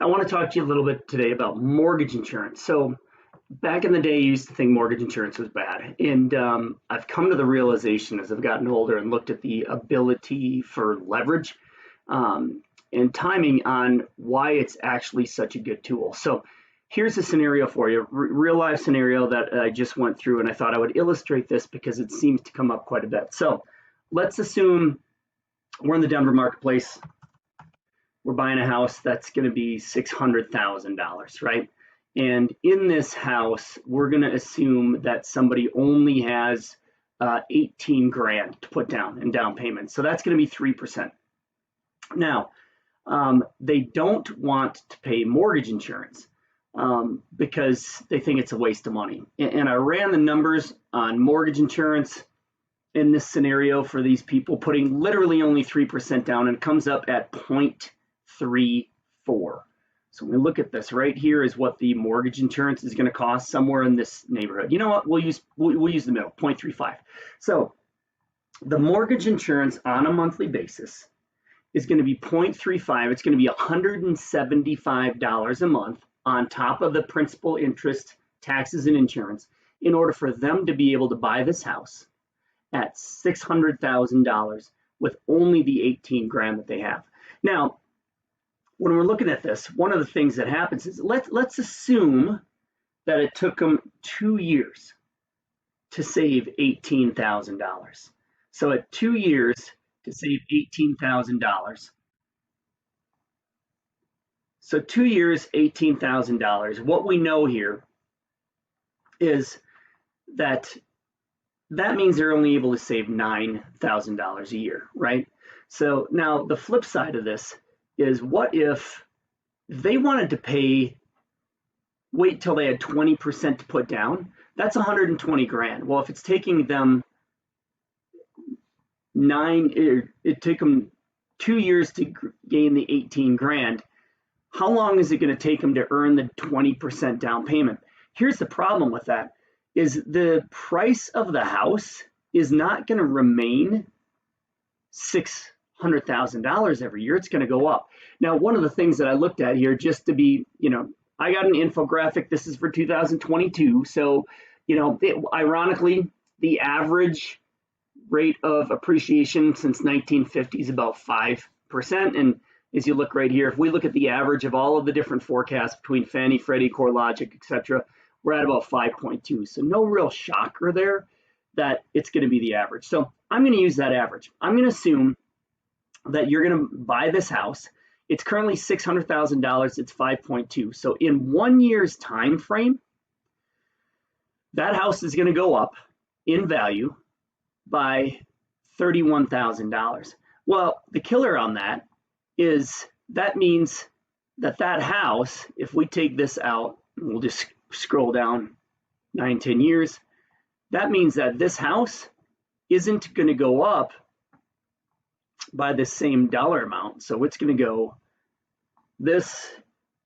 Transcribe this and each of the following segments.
want to talk to you a little bit today about mortgage insurance. So back in the day, I used to think mortgage insurance was bad. And I've come to the realization as I've gotten older and looked at the ability for leverage and timing on why it's actually such a good tool. So here's a scenario for you, real life scenario that I just went through, and I thought I would illustrate this because it seems to come up quite a bit. So let's assume we're in the Denver marketplace. We're buying a house that's going to be $600,000, right? And in this house, we're going to assume that somebody only has 18 grand to put down in down payment. So that's going to be 3%. Now, they don't want to pay mortgage insurance because they think it's a waste of money. And I ran the numbers on mortgage insurance in this scenario for these people, putting literally only 3% down, and it comes up at 0.34. So when we look at this, right here is what the mortgage insurance is going to cost, somewhere in this neighborhood. You know what? We'll use the middle, 0.35. So the mortgage insurance on a monthly basis is going to be 0.35. It's going to be $175 a month on top of the principal, interest, taxes, and insurance in order for them to be able to buy this house at $600,000 with only the 18 grand that they have. Now, when we're looking at this, one of the things that happens is let's assume that it took them 2 years to save $18,000. So at 2 years to save $18,000. So 2 years, $18,000. What we know here is that means they're only able to save $9,000 a year, right? So now the flip side of this is, what if they wanted to wait till they had 20% to put down? That's 120 grand. Well, if it's taking them it took them 2 years to gain the 18 grand, how long is it going to take them to earn the 20% down payment? Here's the problem with that, is the price of the house is not going to remain $600,000 every year. It's going to go up. Now, one of the things that I looked at here, just to be, I got an infographic. This is for 2022. So, ironically, the average rate of appreciation since 1950 is about 5%. And as you look right here, if we look at the average of all of the different forecasts between Fannie, Freddie, CoreLogic, et cetera, we're at about 5.2. So no real shocker there that it's going to be the average. So I'm going to use that average. I'm going to assume that you're going to buy this house. It's currently $600,000. It's 5.2. So in 1 year's time frame, that house is going to go up in value by $31,000. Well, the killer on that is that means that house, if we take this out, we'll just scroll down 9-10 years, that means that this house isn't going to go up by the same dollar amount. So it's going to go, this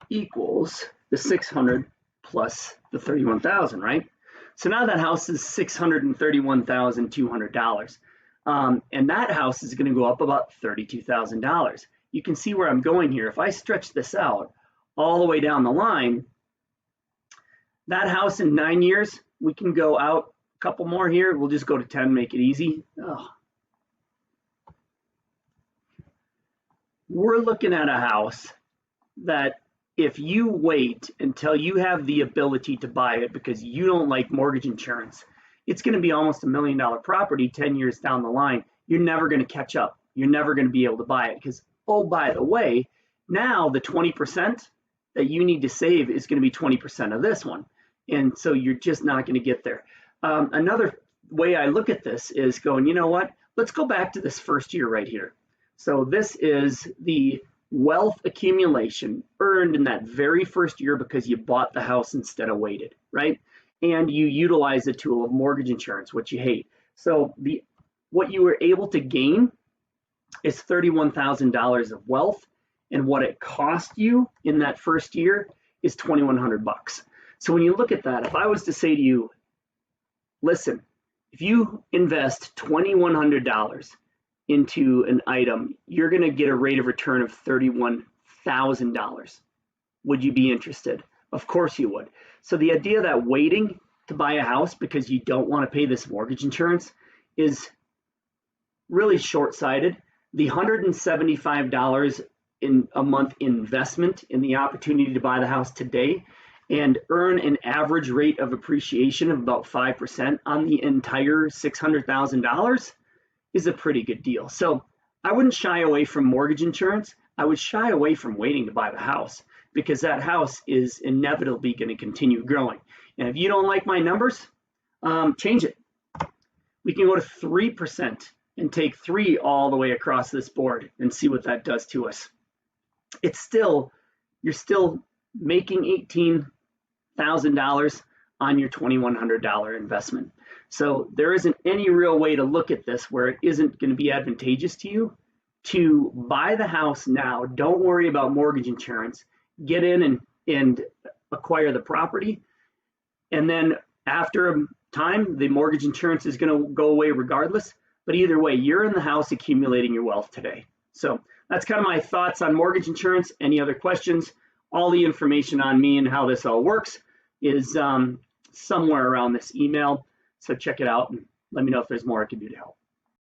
equals the 600 plus the 31,000, right? So now that house is $631,200. And that house is going to go up about $32,000. You can see where I'm going here. If I stretch this out all the way down the line, that house in 9 years, we can go out a couple more here. We'll just go to 10, make it easy. We're looking at a house that, if you wait until you have the ability to buy it because you don't like mortgage insurance, it's going to be almost $1 million property 10 years down the line. You're never going to catch up. You're never going to be able to buy it because, oh, by the way, now the 20% that you need to save is going to be 20% of this one. And so you're just not going to get there. Another way I look at this is going, you know what? Let's go back to this first year right here. So this is the wealth accumulation earned in that very first year because you bought the house instead of waited, right? And you utilize the tool of mortgage insurance, which you hate. So what you were able to gain is $31,000 of wealth, and what it cost you in that first year is $2,100. So when you look at that, if I was to say to you, listen, if you invest $2,100 into an item, you're going to get a rate of return of $31,000. Would you be interested? Of course you would. So the idea that waiting to buy a house because you don't want to pay this mortgage insurance is really short-sighted. The $175 in a month investment in the opportunity to buy the house today and earn an average rate of appreciation of about 5% on the entire $600,000 is a pretty good deal. So I wouldn't shy away from mortgage insurance. I would shy away from waiting to buy the house because that house is inevitably going to continue growing. And if you don't like my numbers, change it. We can go to 3% and take 3 all the way across this board and see what that does to us. It's still, you're still making $18,000 on your $2,100 investment. So there isn't any real way to look at this where it isn't going to be advantageous to you to buy the house now. Don't worry about mortgage insurance. Get in and acquire the property. And then after a time, the mortgage insurance is going to go away regardless. But either way, you're in the house accumulating your wealth today. So that's kind of my thoughts on mortgage insurance. Any other questions? All the information on me and how this all works is somewhere around this email. So check it out and let me know if there's more I can do to help.